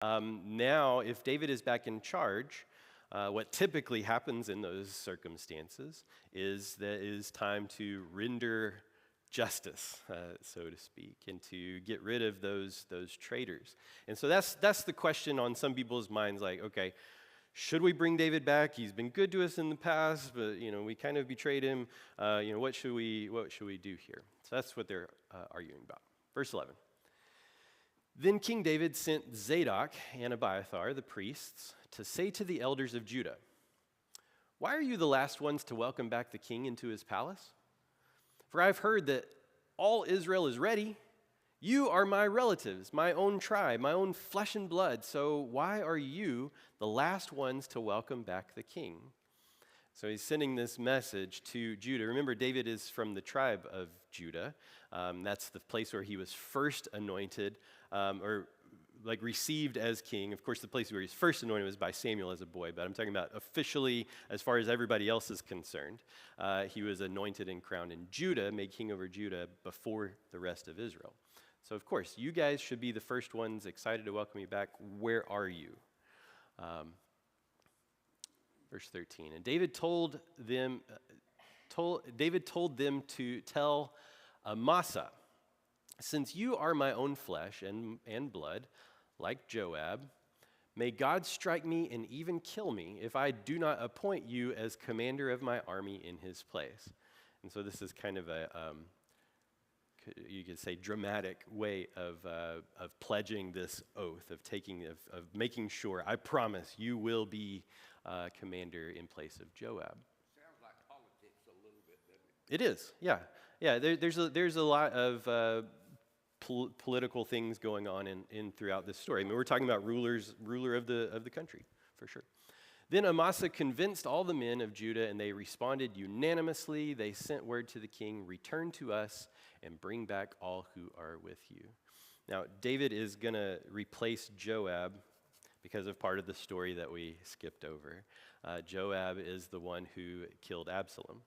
Now, if David is back in charge, what typically happens in those circumstances is that it is time to render justice, so to speak, and to get rid of those traitors. And so that's the question on some people's minds, like, okay, should we bring David back? He's been good to us in the past, but we kind of betrayed him. What should we do here? So that's what they're arguing about. Verse 11. Then King David sent Zadok and Abiathar, the priests, to say to the elders of Judah, "Why are you the last ones to welcome back the king into his palace? For I've heard that all Israel is ready. You are my relatives, my own tribe, my own flesh and blood. So why are you the last ones to welcome back the king?" So he's sending this message to Judah. Remember, David is from the tribe of Judah. That's the place where he was first anointed, or received as king. Of course, the place where he's first anointed was by Samuel as a boy, but I'm talking about officially, as far as everybody else is concerned. He was anointed and crowned in Judah, made king over Judah before the rest of Israel. So, of course, you guys should be the first ones excited to welcome me back. Where are you? Verse 13. And David told them to tell Amasa, "Since you are my own flesh and blood, like Joab, may God strike me and even kill me if I do not appoint you as commander of my army in his place." And so this is kind of you could say, dramatic way of pledging this oath, of making sure, I promise you will be commander in place of Joab. Sounds like politics a little bit, doesn't it? It is, yeah. There's a lot of political things going on in throughout this story. I mean, we're talking about ruler of the country, for sure. Then Amasa convinced all the men of Judah, and they responded unanimously. They sent word to the king, "Return to us and bring back all who are with you." Now, David is going to replace Joab because of part of the story that we skipped over. Joab is the one who killed Absalom.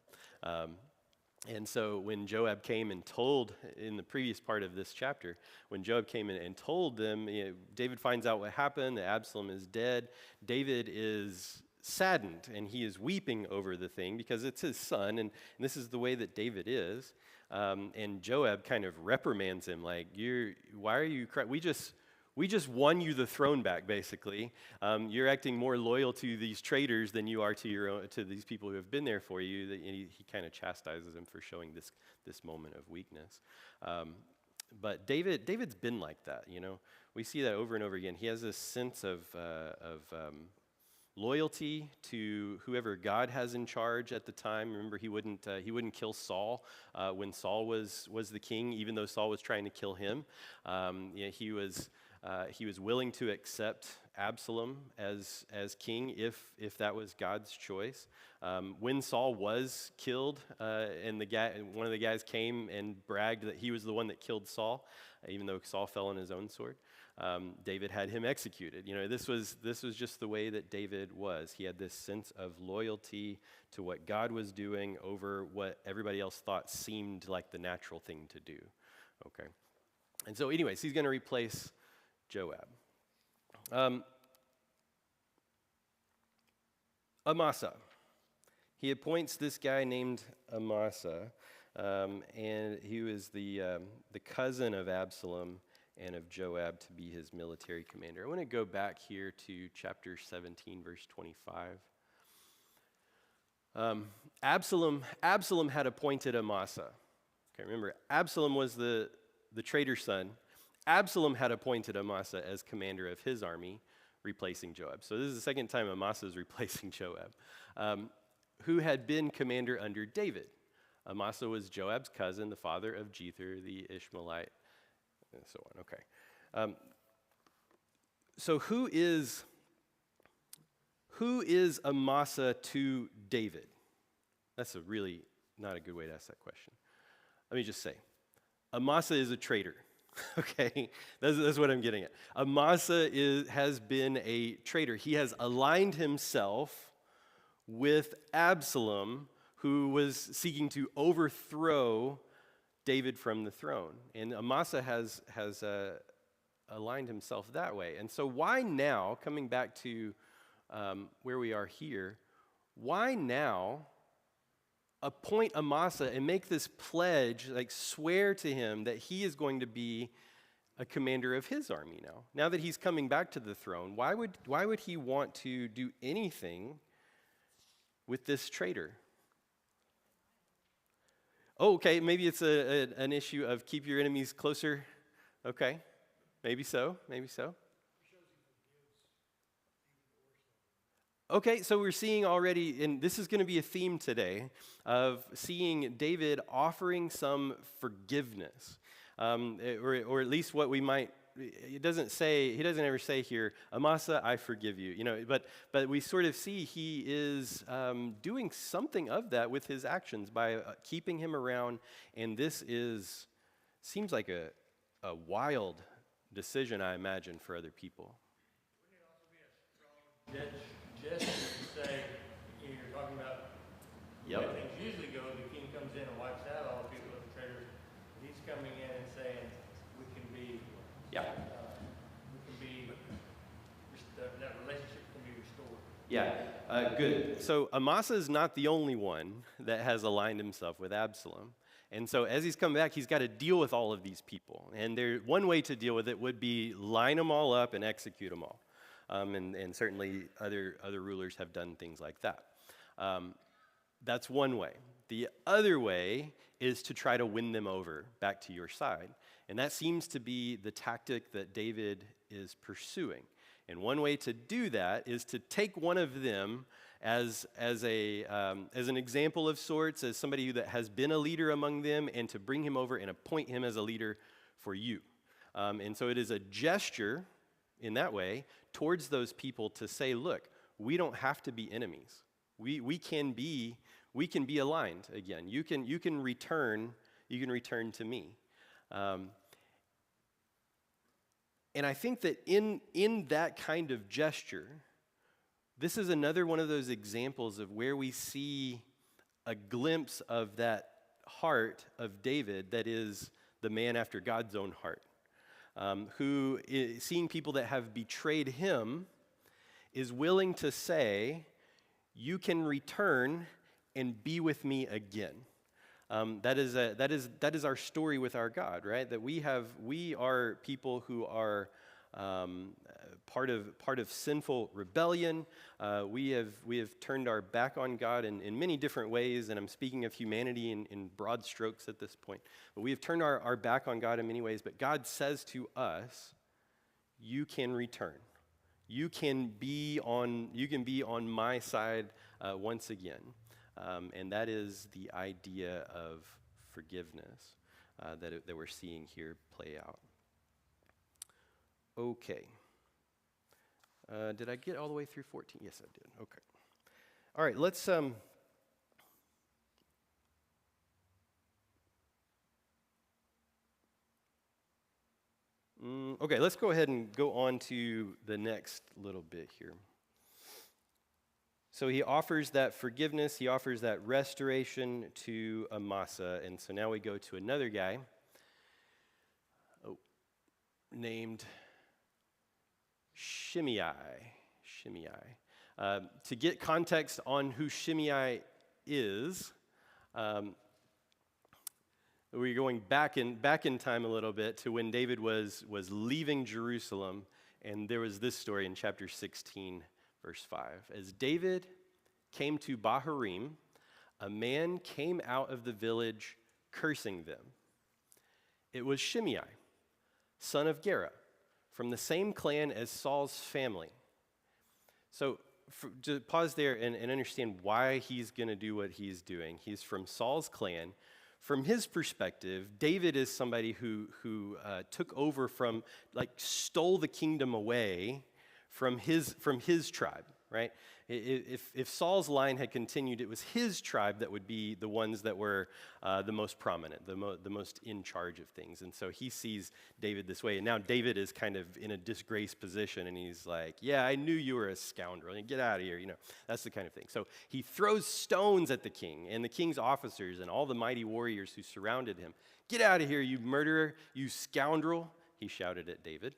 And so when Joab came and told, in the previous part of this chapter, when Joab came in and told them, David finds out what happened, that Absalom is dead. David is saddened, and he is weeping over the thing because it's his son, and this is the way that David is. And Joab kind of reprimands him, like, why are you crying? We just won you the throne back, basically. You're acting more loyal to these traitors than you are to these people who have been there for you. And he kind of chastises him for showing this moment of weakness. But David's been like that, We see that over and over again. He has this sense of loyalty to whoever God has in charge at the time. Remember, he wouldn't kill Saul when Saul was the king, even though Saul was trying to kill him. He was willing to accept Absalom as king if that was God's choice. When Saul was killed, and one of the guys came and bragged that he was the one that killed Saul, even though Saul fell on his own sword, David had him executed. This was just the way that David was. He had this sense of loyalty to what God was doing over what everybody else thought seemed like the natural thing to do. Okay, and so anyways, he's going to replace Joab. Amasa. He appoints this guy named Amasa, and he was the cousin of Absalom and of Joab, to be his military commander. I want to go back here to chapter 17, verse 25. Absalom had appointed Amasa. Okay, remember, Absalom was the traitor son. Absalom had appointed Amasa as commander of his army, replacing Joab. So this is the second time Amasa is replacing Joab, who had been commander under David. Amasa was Joab's cousin, the father of Jether, the Ishmaelite, and so on. Okay. So who is Amasa to David? That's really not a good way to ask that question. Let me just say, Amasa is a traitor. Okay, that's what I'm getting at. Amasa has been a traitor. He has aligned himself with Absalom, who was seeking to overthrow David from the throne. And Amasa has aligned himself that way. And so why now, coming back to where we are here, why now appoint Amasa and make this pledge, like swear to him that he is going to be a commander of his army now? Now that he's coming back to the throne, why would he want to do anything with this traitor? Oh, okay, maybe it's an issue of keep your enemies closer. Okay, maybe so. Okay, so we're seeing already, and this is going to be a theme today, of seeing David offering some forgiveness. Or at least what we might, he doesn't ever say here, Amasa, I forgive you, but we sort of see he is doing something of that with his actions by keeping him around, and this seems like a wild decision, I imagine, for other people. Wouldn't it also be a strong gesture to say, you're talking about the way things usually go, the king comes in and wipes out all the people that are traitors. He's coming in and saying, that relationship can be restored. Yeah, good. So Amasa is not the only one that has aligned himself with Absalom. And so as he's come back, he's got to deal with all of these people. And one way to deal with it would be line them all up and execute them all. And certainly other rulers have done things like that. That's one way. The other way is to try to win them over back to your side. And that seems to be the tactic that David is pursuing. And one way to do that is to take one of them as an example of sorts, as somebody that has been a leader among them, and to bring him over and appoint him as a leader for you. And so it is a gesture in that way towards those people to say, look, we don't have to be enemies. We can be aligned again. You can return to me. And I think that in that kind of gesture, this is another one of those examples of where we see a glimpse of that heart of David that is the man after God's own heart, who, seeing people that have betrayed him, is willing to say, you can return and be with me again. That is our story with our God, right? That we are people who are part of sinful rebellion. We have turned our back on God in many different ways, and I'm speaking of humanity in broad strokes at this point. But we have turned our back on God in many ways. But God says to us, "You can return. You can be on my side once again." And that is the idea of forgiveness that we're seeing here play out. Okay. Did I get all the way through 14? Yes, I did. Okay. All right, let's... Okay, let's go ahead and go on to the next little bit here. So he offers that forgiveness, he offers that restoration to Amasa, and so now we go to another guy named Shimei. To get context on who Shimei is, we're going back in time a little bit to when David was leaving Jerusalem, and there was this story in chapter 16, verse 5. As David came to Bahurim, a man came out of the village cursing them. It was Shimei, son of Gera, from the same clan as Saul's family. So to pause there and understand why he's going to do what he's doing. He's from Saul's clan. From his perspective, David is somebody who took over stole the kingdom away from his tribe, right? If Saul's line had continued, it was his tribe that would be the ones that were the most prominent, the most in charge of things. And so he sees David this way. And now David is kind of in a disgraced position, and he's like, yeah, I knew you were a scoundrel. Get out of here. That's the kind of thing. So he throws stones at the king and the king's officers and all the mighty warriors who surrounded him. Get out of here, you murderer, you scoundrel, he shouted at David.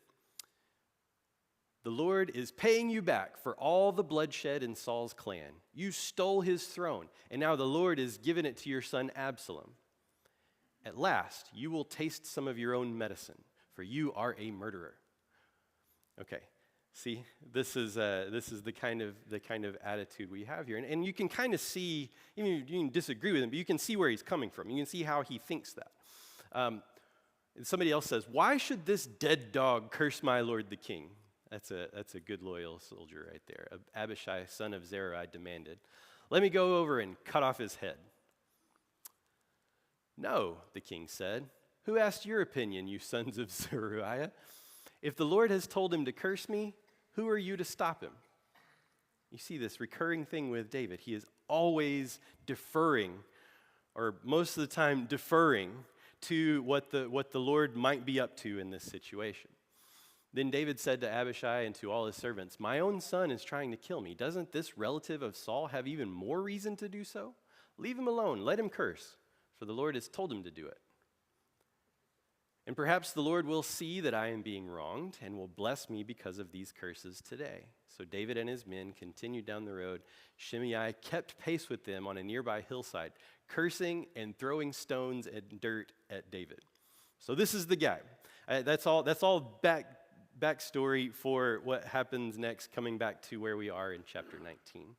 The Lord is paying you back for all the bloodshed in Saul's clan. You stole his throne, and now the Lord is giving it to your son Absalom. At last, you will taste some of your own medicine, for you are a murderer. Okay, see, this is the kind of attitude we have here, and you can kind of see. Even if you can disagree with him, but you can see where he's coming from. You can see how he thinks that. Somebody else says, "Why should this dead dog curse my lord the king?" That's a good loyal soldier right there. Abishai, son of Zeruiah, demanded, "Let me go over and cut off his head." "No," the king said. "Who asked your opinion, you sons of Zeruiah? If the Lord has told him to curse me, who are you to stop him?" You see this recurring thing with David. He is always deferring, or most of the time deferring, to what the Lord might be up to in this situation. Then David said to Abishai and to all his servants, "My own son is trying to kill me. Doesn't this relative of Saul have even more reason to do so? Leave him alone. Let him curse, for the Lord has told him to do it. And perhaps the Lord will see that I am being wronged and will bless me because of these curses today." So David and his men continued down the road. Shimei kept pace with them on a nearby hillside, cursing and throwing stones and dirt at David. So this is the guy. That's all backstory for what happens next, coming back to where we are in chapter 19.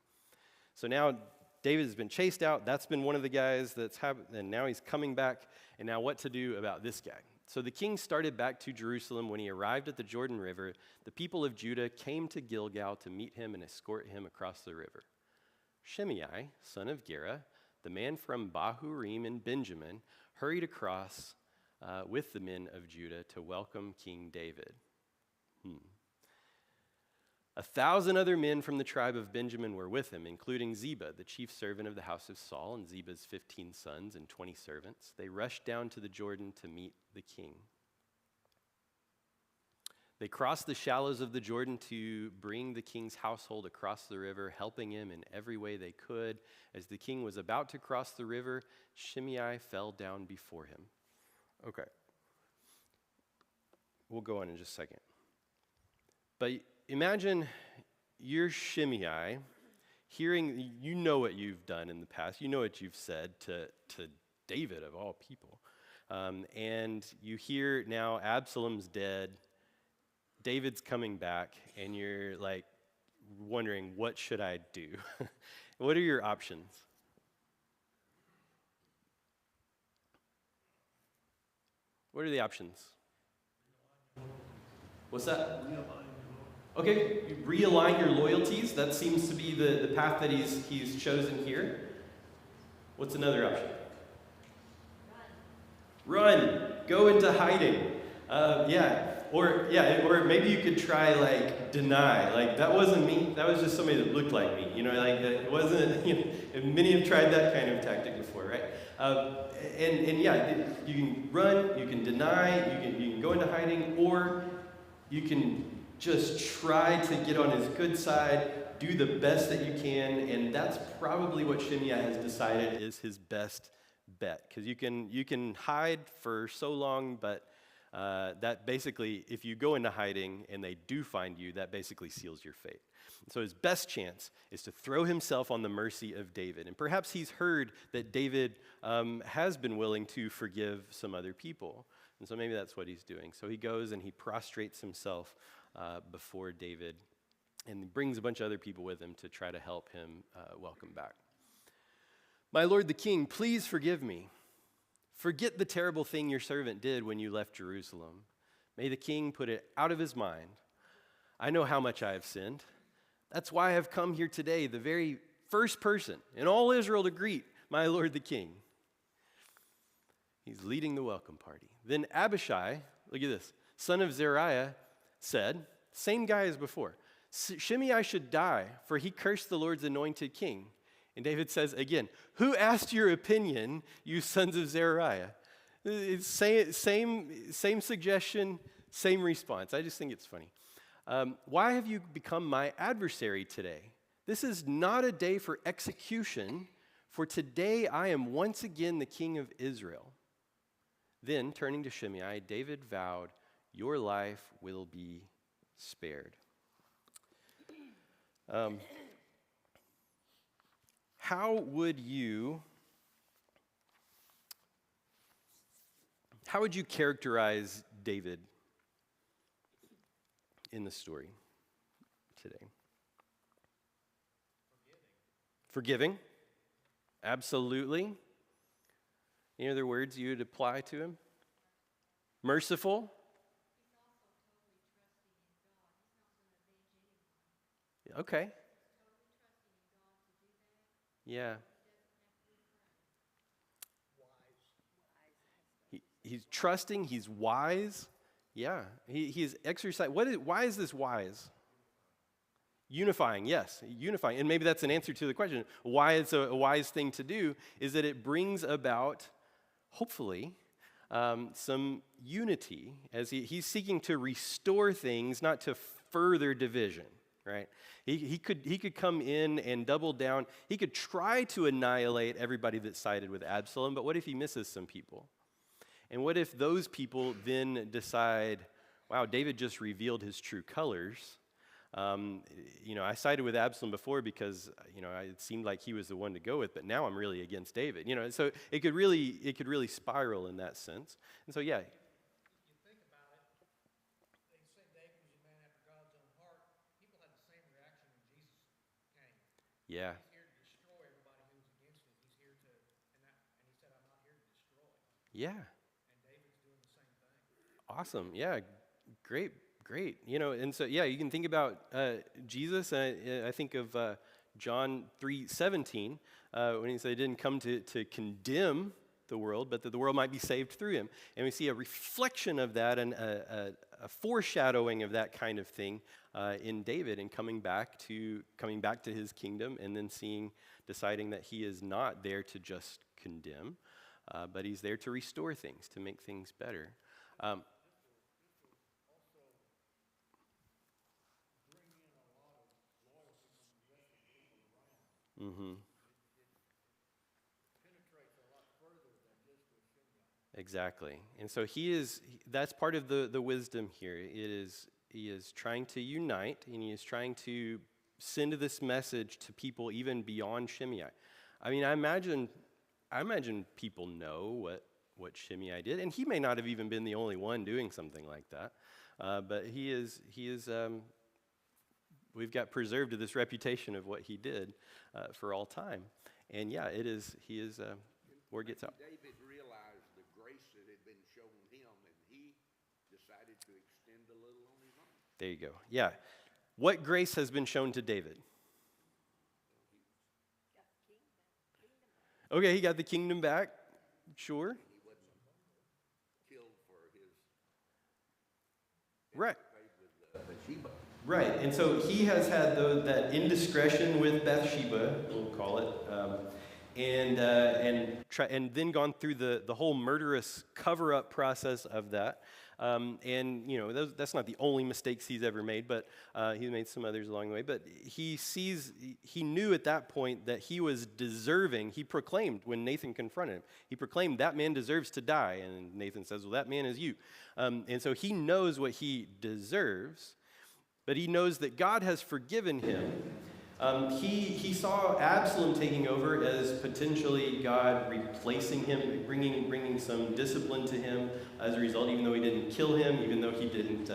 So now David has been chased out. That's been one of the guys that's happened, and now he's coming back. And now what to do about this guy? So the king started back to Jerusalem. When he arrived at the Jordan River, the people of Judah came to Gilgal to meet him and escort him across the river. Shimei, son of Gera, the man from Bahurim in Benjamin, hurried across with the men of Judah to welcome King David. 1,000 other men from the tribe of Benjamin were with him, including Ziba, the chief servant of the house of Saul, and Ziba's 15 sons and 20 servants. They rushed down to the Jordan to meet the king. They crossed the shallows of the Jordan to bring the king's household across the river, helping him in every way they could. As the king was about to cross the river, Shimei fell down before him. Okay. We'll go on in just a second. But imagine you're Shimei, hearing, you know what you've done in the past, you know what you've said to David of all people. And you hear now Absalom's dead, David's coming back, and you're like wondering, what should I do? What are your options? What are the options? What's that? Okay, you realign your loyalties. That seems to be the path that he's chosen here. What's another option? Run. Go into hiding. Or maybe you could try like deny. Like, that wasn't me. That was just somebody that looked like me. You know, like it wasn't. You know, many have tried that kind of tactic before, right? You can run. You can deny. You can go into hiding, or you can just try to get on his good side, do the best that you can, and that's probably what Shimei has decided is his best bet. Because you can hide for so long, but that basically, if you go into hiding and they do find you, that basically seals your fate. So his best chance is to throw himself on the mercy of David. And perhaps he's heard that David has been willing to forgive some other people. And so maybe that's what he's doing. So he goes and he prostrates himself before David and brings a bunch of other people with him to try to help him welcome back. "My lord the king, please forgive me. Forget the terrible thing your servant did when you left Jerusalem. May the king put it out of his mind. I know how much I have sinned. That's why I have come here today, the very first person in all Israel to greet my lord the king." He's leading the welcome party. Then Abishai, look at this, son of Zeruiah, said, same guy as before, "Shimei should die, for he cursed the Lord's anointed king." And David says again, "Who asked your opinion, you sons of Zeruiah?" It's same suggestion, same response. I just think it's funny. "Why have you become my adversary today? This is not a day for execution, for today I am once again the king of Israel." Then, turning to Shimei, David vowed, "Your life will be spared." How would you characterize David in the story today? Forgiving. Absolutely. Any other words you would apply to him? Merciful. Okay. Yeah. He's trusting, he's wise. Yeah. He's exercised. Why is this wise? Unifying, yes, unifying. And maybe that's an answer to the question. Why it's a wise thing to do is that it brings about, hopefully, some unity as he's seeking to restore things, not to further division, right? He could come in and double down. He could try to annihilate everybody that sided with Absalom, but what if he misses some people? And what if those people then decide, wow, David just revealed his true colors. I sided with Absalom before because, it seemed like he was the one to go with, but now I'm really against David. So it could really spiral in that sense. And so, yeah. You think about it, they say David was a man after God's own heart. People had the same reaction when Jesus came. Yeah. He's here to destroy everybody who's against him. He's here to, and he said, I'm not here to destroy. Yeah. And David's doing the same thing. Awesome. Yeah. Great. And so, yeah, you can think about Jesus. I think of John 3:17 when he said he didn't come to condemn the world, but that the world might be saved through him. And we see a reflection of that and a foreshadowing of that kind of thing in David and coming back to his kingdom and then deciding that he is not there to just condemn, but he's there to restore things, to make things better. Mm-hmm. Exactly. And so that's part of the wisdom here. He is trying to unite, and he is trying to send this message to people even beyond Shimei. I mean, I imagine people know what Shimei did, and he may not have even been the only one doing something like that. But he is we've got preserved this reputation of what he did for all time. And yeah, he is word gets out. David realized the grace that had been shown him, and he decided to extend a little on his own. There you go. Yeah. What grace has been shown to David? Okay, he got the kingdom back. Sure. He wasn't killed for his Right. with Bathsheba. Right, and so he has had that indiscretion with Bathsheba, we'll call it, and then gone through the whole murderous cover-up process of that. That's not the only mistakes he's ever made, but he's made some others along the way. But he knew at that point that he was deserving. He proclaimed when Nathan confronted him, he proclaimed, that man deserves to die. And Nathan says, well, that man is you. And so he knows what he deserves. But he knows that God has forgiven him. He saw Absalom taking over as potentially God replacing him, bringing some discipline to him as a result, even though he didn't kill him, even though he didn't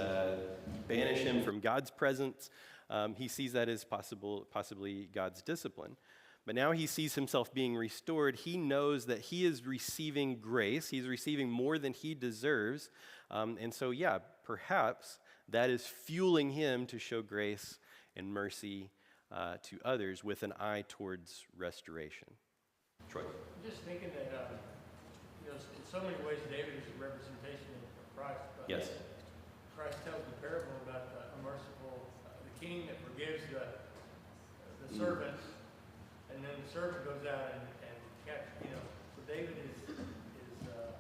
banish him from God's presence. He sees that as possibly God's discipline. But now he sees himself being restored. He knows that he is receiving grace. He's receiving more than he deserves. And so, yeah, perhaps that is fueling him to show grace and mercy to others with an eye towards restoration. Troy? I'm just thinking that, in so many ways, David is a representation of Christ. Yes. Christ tells the parable about the merciful, the king that forgives the servants, and then the servant goes out and captures, so David is the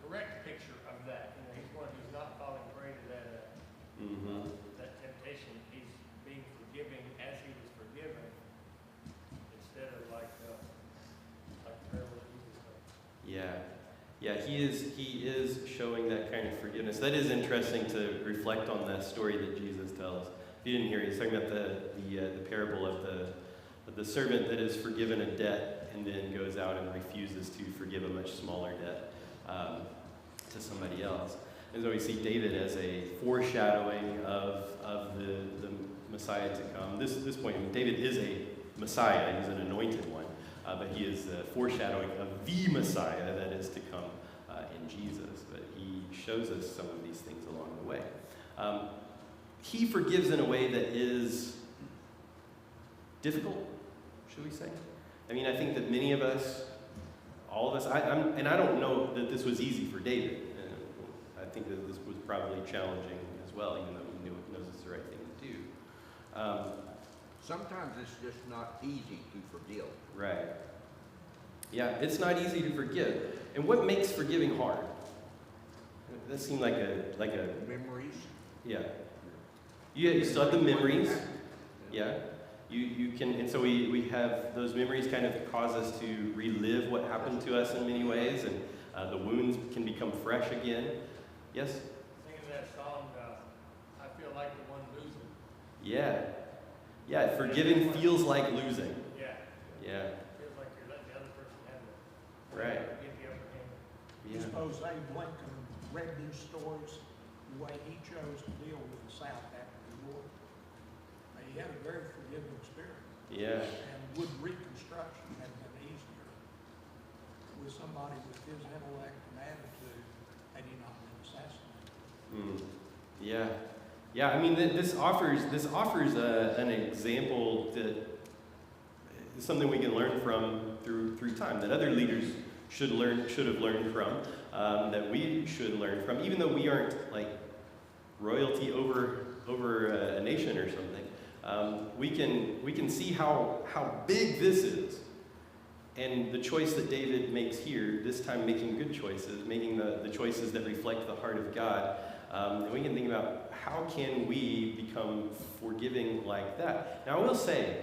correct picture of that. He's one who's not falling prey to that temptation. He's being forgiving as he was forgiven, instead of like the parable that Jesus told. Yeah, he is showing that kind of forgiveness. That is interesting to reflect on that story that Jesus tells. If you didn't hear, he's talking about the parable of the servant that is forgiven a debt and then goes out and refuses to forgive a much smaller debt to somebody else. And so we see David as a foreshadowing of the Messiah to come. This point, David is a Messiah. He's an anointed one, but he is a foreshadowing of the Messiah that is to come in Jesus. But he shows us some of these things along the way. He forgives in a way that is difficult, should we say? I mean, I think that many of us, all of us, and I don't know that this was easy for David. I think that this was probably challenging as well, even though he knows it's the right thing to do. Sometimes it's just not easy to forgive. Right. Yeah, it's not easy to forgive. And what makes forgiving hard? That seemed like a Memories. yeah. You still have the memories. Yeah. You can, and so we have those memories kind of cause us to relive what happened to us in many ways, and the wounds can become fresh again. Yes? Think of that song, I feel like the one losing. Yeah. Yeah, forgiving feels like losing. Yeah. Yeah. Feels like you're letting the other person have it. Right. Get the upper hand. You Yeah. suppose Abe Lincoln read these stories the way he chose to deal with the South after the war? He had a very forgiving spirit. Yeah. And would reconstruction have been easier with somebody with his intellect and attitude had he not been assassinated? Yeah. Yeah, I mean, this offers an example that is something we can learn from through time, that other leaders should have learned from, that we should learn from, even though we aren't like royalty over a nation or something. We can see how big this is, and the choice that David makes here, this time making good choices, making the choices that reflect the heart of God. And we can think about how can we become forgiving like that. Now I will say,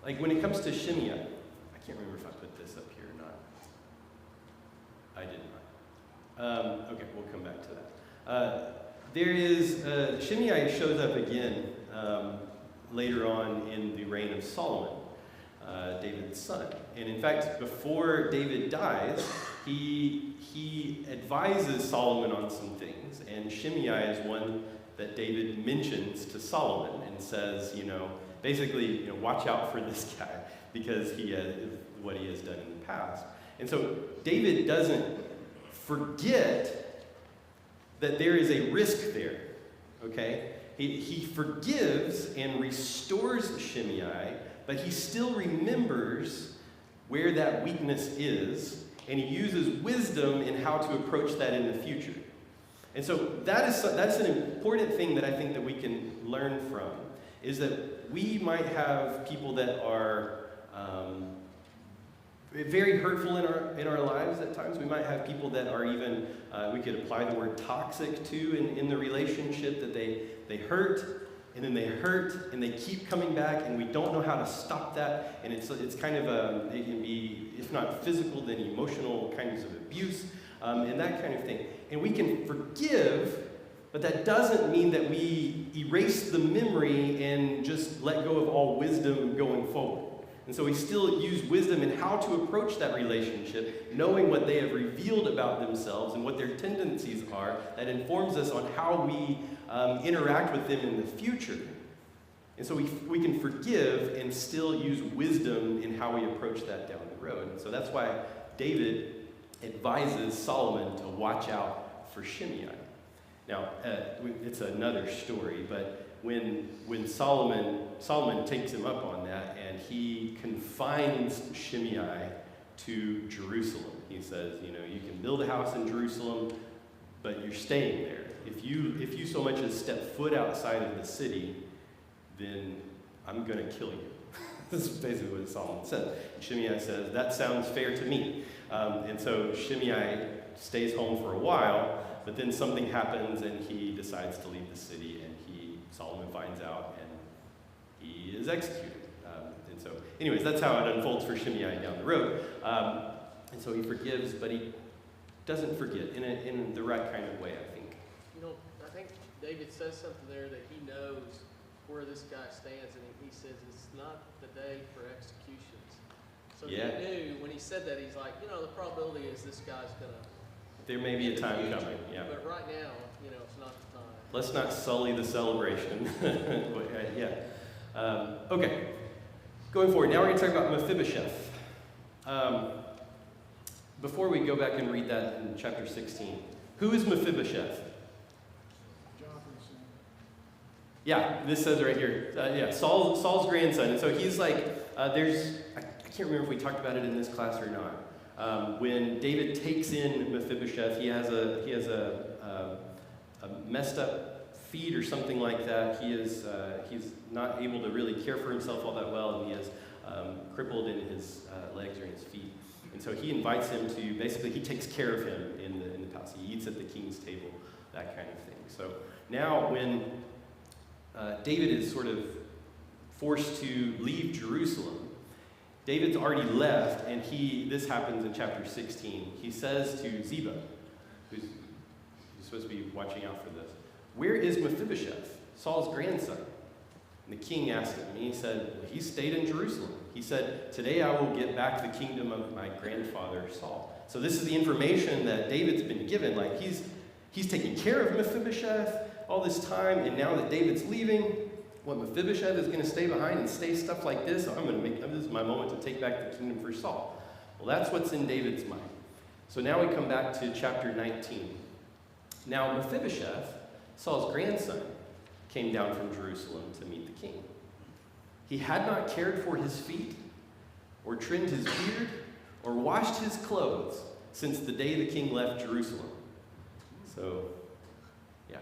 like when it comes to Shimei, I can't remember if I put this up here or not. I did not. Okay, we'll come back to that. There is, Shimei shows up again later on in the reign of Solomon, David's son. And in fact, before David dies, he advises Solomon on some things, and Shimei is one that David mentions to Solomon and says, basically, watch out for this guy because what he has done in the past. And so David doesn't forget that there is a risk there, okay? He forgives and restores Shimei, but he still remembers where that weakness is, and he uses wisdom in how to approach that in the future. And so that's an important thing that I think that we can learn from, is that we might have people that are very hurtful in our lives at times. We might have people that are even, we could apply the word toxic to in the relationship, that they hurt, and then they hurt, and they keep coming back, and we don't know how to stop that, and it's kind of it can be, if not physical, then emotional kinds of abuse, and that kind of thing. And we can forgive, but that doesn't mean that we erase the memory and just let go of all wisdom going forward. And so we still use wisdom in how to approach that relationship, knowing what they have revealed about themselves and what their tendencies are, that informs us on how we interact with them in the future. And so we can forgive and still use wisdom in how we approach that down the road. And so that's why David advises Solomon to watch out for Shimei. Now, it's another story, but when Solomon takes him up on that, and he confines Shimei to Jerusalem. He says, you can build a house in Jerusalem, but you're staying there. If you so much as step foot outside of the city, then I'm going to kill you. This is basically what Solomon says. And Shimei says, that sounds fair to me. And so Shimei stays home for a while, but then something happens and he decides to leave the city, and Solomon finds out, and he is executed. And so, anyways, that's how it unfolds for Shimei down the road. And so he forgives, but he doesn't forget in the right kind of way, I think. I think David says something there that he knows where this guy stands, and he says it's not the day for executions. So Yeah. he knew when he said that, he's like, the probability is this guy's gonna. There may be in a the time future, coming, yeah. But right now, it's not the time. Let's not sully the celebration. Yeah. Okay. Going forward, now we're going to talk about Mephibosheth. Before we go back and read that in chapter 16, who is Mephibosheth? Yeah, this says right here. Yeah, Saul's grandson. And so he's like, I can't remember if we talked about it in this class or not. When David takes in Mephibosheth, he has a messed up feet or something like that. He's not able to really care for himself all that well, and he is crippled in his legs or in his feet. And so he invites him to, basically he takes care of him in the palace. He eats at the king's table, that kind of thing. So now when David is sort of forced to leave Jerusalem, David's already left, and this happens in chapter 16. He says to Ziba, who's supposed to be watching out for this, "Where is Mephibosheth, Saul's grandson?" And the king asked him, and he said, "Well, he stayed in Jerusalem." He said, "Today I will get back the kingdom of my grandfather Saul." So this is the information that David's been given. Like he's taking care of Mephibosheth all this time, and now that David's leaving, what, Mephibosheth is going to stay behind and say stuff like this? So this is my moment to take back the kingdom for Saul. Well, that's what's in David's mind. So now we come back to chapter 19. Now Mephibosheth, Saul's grandson, came down from Jerusalem to meet the king. He had not cared for his feet, or trimmed his beard, or washed his clothes since the day the king left Jerusalem. So, yeah.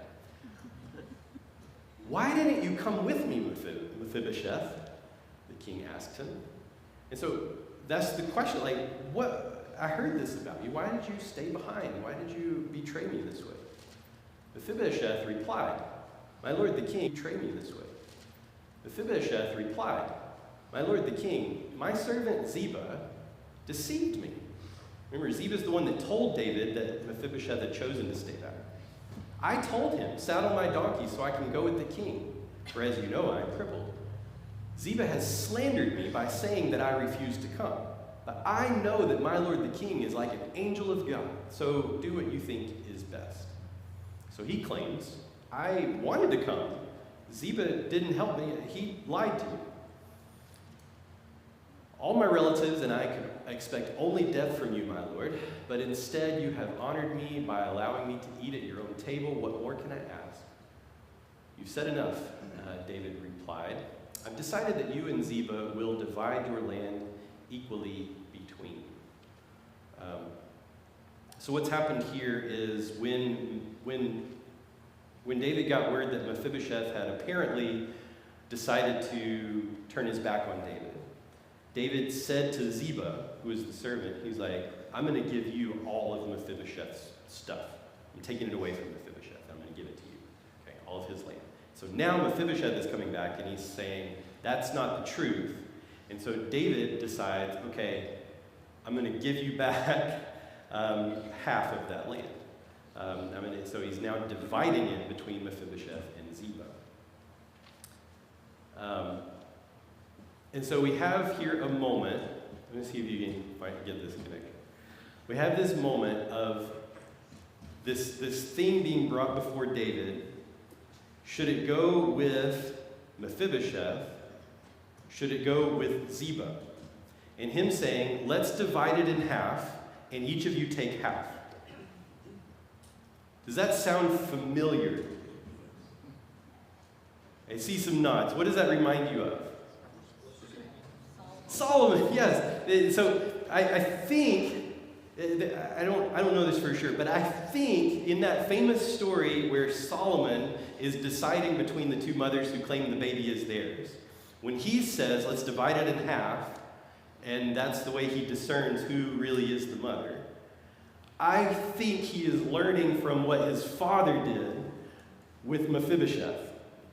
"Why didn't you come with me, Mephibosheth?" the king asked him. And so that's the question, like, what? I heard this about you. Why did you stay behind? Why did you betray me this way? Mephibosheth replied, "My lord the king, betray me this way." Mephibosheth replied, "My lord the king, my servant Ziba deceived me." Remember, Ziba's the one that told David that Mephibosheth had chosen to stay back. "I told him, 'Saddle my donkey so I can go with the king, for as you know, I am crippled.' Ziba has slandered me by saying that I refused to come. But I know that my lord the king is like an angel of God, so do what you think is best." So he claims, "I wanted to come. Ziba didn't help me. He lied to me. All my relatives and I could expect only death from you, my lord, but instead you have honored me by allowing me to eat at your own table. What more can I ask?" "You've said enough," David replied. "I've decided that you and Ziba will divide your land equally between you." So what's happened here is when David got word that Mephibosheth had apparently decided to turn his back on David, David said to Ziba, who is the servant, he's like, "I'm going to give you all of Mephibosheth's stuff. I'm taking it away from Mephibosheth. I'm going to give it to you." Okay, all of his land. So now Mephibosheth is coming back and he's saying, that's not the truth. And so David decides, okay, I'm going to give you back half of that land. So he's now dividing it between Mephibosheth and Ziba. And so we have here a moment. Let me see if you can get this connection. We have this moment of this thing being brought before David. Should it go with Mephibosheth? Should it go with Ziba? And him saying, let's divide it in half, and each of you take half. Does that sound familiar? I see some nods. What does that remind you of? Solomon, yes. So I think, I don't know this for sure, but I think in that famous story where Solomon is deciding between the two mothers who claim the baby is theirs, when he says, let's divide it in half, and that's the way he discerns who really is the mother, I think he is learning from what his father did with Mephibosheth.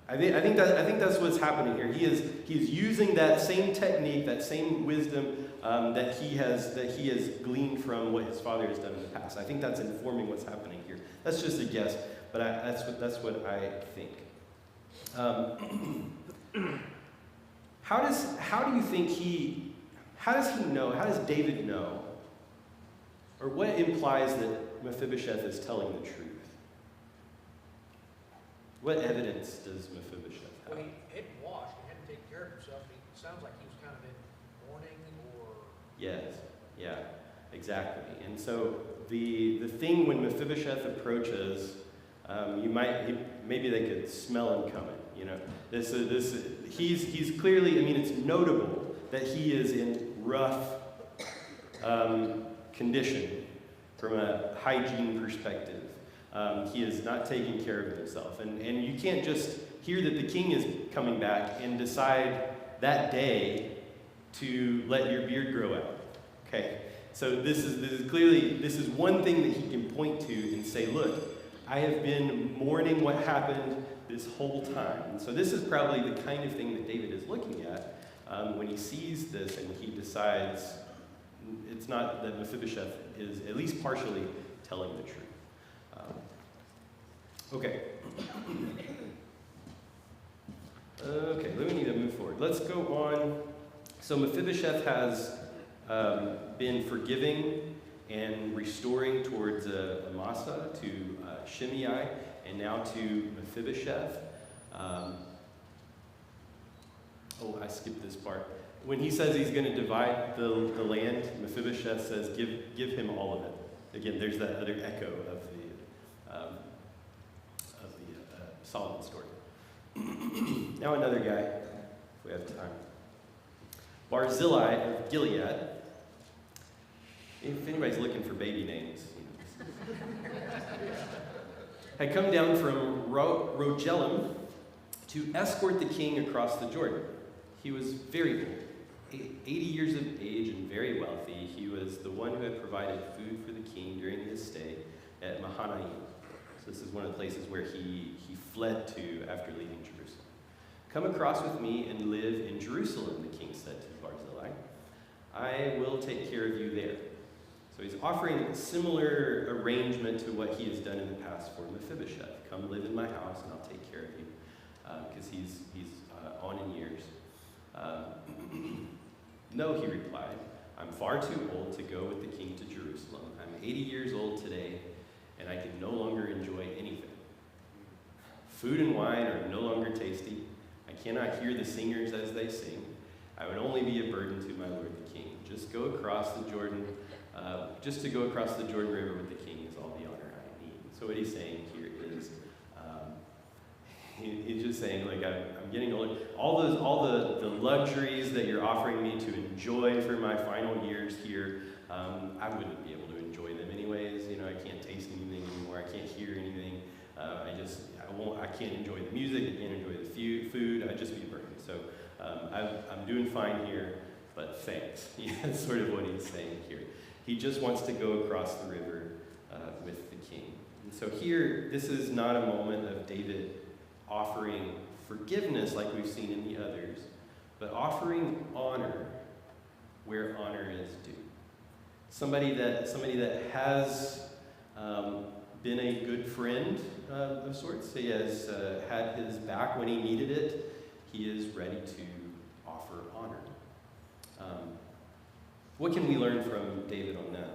I think that's what's happening here. He is using that same technique, that same wisdom that he has gleaned from what his father has done in the past. I think that's informing what's happening here. That's just a guess, but that's what I think. how do you think how does he know, how does David know, or what implies that Mephibosheth is telling the truth? What evidence does Mephibosheth Well, have? he hadn't washed, he hadn't taken care of himself, it sounds like he was kind of in mourning or. Yes, yeah, exactly. And so the thing when Mephibosheth approaches, maybe they could smell him coming. You know, he's clearly. I mean, it's notable that he is in rough condition from a hygiene perspective. He is not taking care of himself, and you can't just hear that the king is coming back and decide that day to let your beard grow out. Okay, so this is clearly one thing that he can point to and say, look, I have been mourning what happened this whole time. And so this is probably the kind of thing that David is looking at when he sees this and he decides it's not that Mephibosheth is at least partially telling the truth. Okay. Okay, we need to move forward. Let's go on. So Mephibosheth has been forgiving and restoring towards Amasa, to Shimei, and now to Mephibosheth. I skipped this part. When he says he's going to divide the land, Mephibosheth says, give him all of it. Again, there's that other echo of the Solomon story. Now another guy, if we have time. Barzillai of Gilead. If anybody's looking for baby names, had come down from Rogelim to escort the king across the Jordan. He was very old, 80 years of age and very wealthy. He was the one who had provided food for the king during his stay at Mahanaim. So this is one of the places where he fled to after leaving Jerusalem. Come across with me and live in Jerusalem, the king said to Barzillai. I will take care of you there. So he's offering a similar arrangement to what he has done in the past for Mephibosheth. Come live in my house and I'll take care of you, because he's on in years. No, he replied, I'm far too old to go with the king to Jerusalem. I'm 80 years old today, and I can no longer enjoy anything. Food and wine are no longer tasty. I cannot hear the singers as they sing. I would only be a burden to my lord the king. Just to go across the Jordan River with the king is all the honor I need. So what he's saying here is, he's just saying, like, I'm getting older. All the luxuries that you're offering me to enjoy for my final years here, I wouldn't be able to enjoy them anyways. You know, I can't taste anything anymore. I can't hear anything. I can't enjoy the music. I can't enjoy the food. I'd just be burdened. So I'm doing fine here, but thanks. Yeah, that's sort of what he's saying here. He just wants to go across the river with the king. And so here, this is not a moment of David offering forgiveness like we've seen in the others, but offering honor where honor is due. Somebody that has been a good friend of sorts. He has had his back when he needed it. He is ready to offer honor. What can we learn from David on that?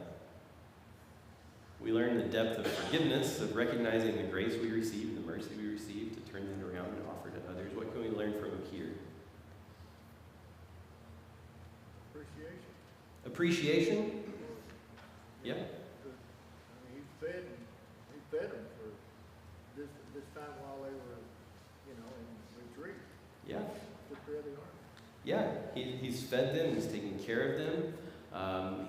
We learn the depth of forgiveness, of recognizing the grace we receive and the mercy we receive to turn that around and offer to others. What can we learn from him here? Appreciation? Yeah. I mean, he fed them for this time while they were, in retreat. Yeah. Took care of the army. Yeah, he's fed them, he's taken care of them.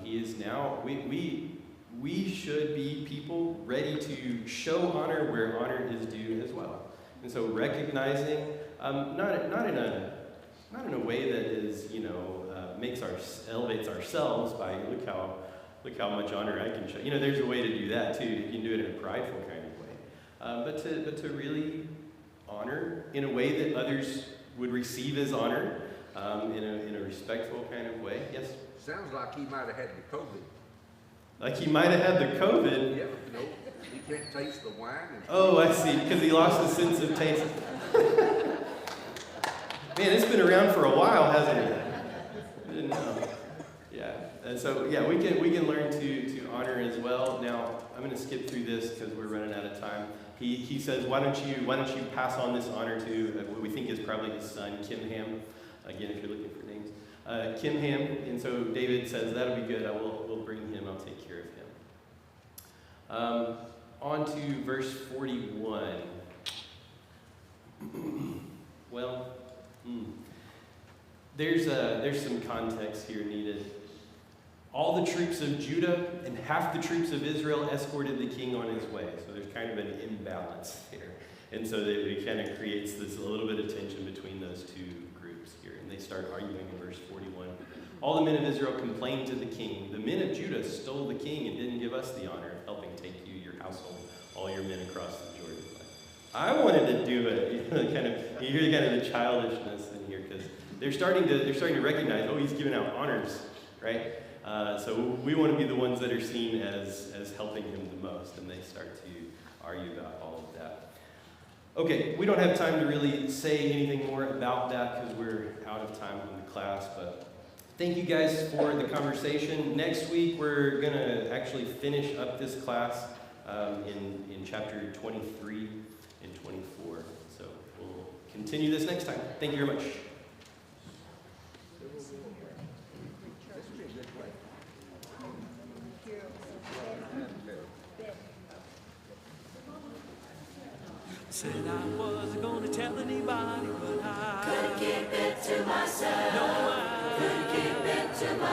He is now, we should be people ready to show honor where honor is due as well. And so recognizing, not in a way that is, elevates ourselves by look how much honor I can show. There's a way to do that too. You can do it in a prideful kind of way. But to really honor in a way that others would receive as honor, in a respectful kind of way. Yes? Sounds like he might have had the COVID. Like he might have had the COVID. Yeah, he can't taste the wine. Oh, I see, because he lost his sense of taste. Man, it's been around for a while, hasn't it? I didn't know. Yeah. And so, yeah, we can learn to honor as well. Now, I'm going to skip through this because we're running out of time. He says, why don't you pass on this honor to what we think is probably his son, Kimham. Again, if you're looking for names. Kimham. And so David says, that'll be good. We'll bring him. I'll take care of him. On to verse 41. Well, there's some context here needed. All the troops of Judah and half the troops of Israel escorted the king on his way. So there's kind of an imbalance here. And so it kind of creates this a little bit of tension between those two groups here. And they start arguing in verse 41. All the men of Israel complained to the king. The men of Judah stole the king and didn't give us the honor of helping take you, your household, all your men across the Jordan. I wanted to do it. You hear kind of the childishness in here because they're starting to recognize, oh, he's giving out honors, right? So we want to be the ones that are seen as helping him the most, and they start to argue about all of that. Okay, we don't have time to really say anything more about that because we're out of time in the class, but thank you guys for the conversation. Next week, we're going to actually finish up this class in chapter 23 and 24. So we'll continue this next time. Thank you very much. Said I wasn't gonna tell anybody, but I couldn't keep it to myself. No, I couldn't keep it to myself.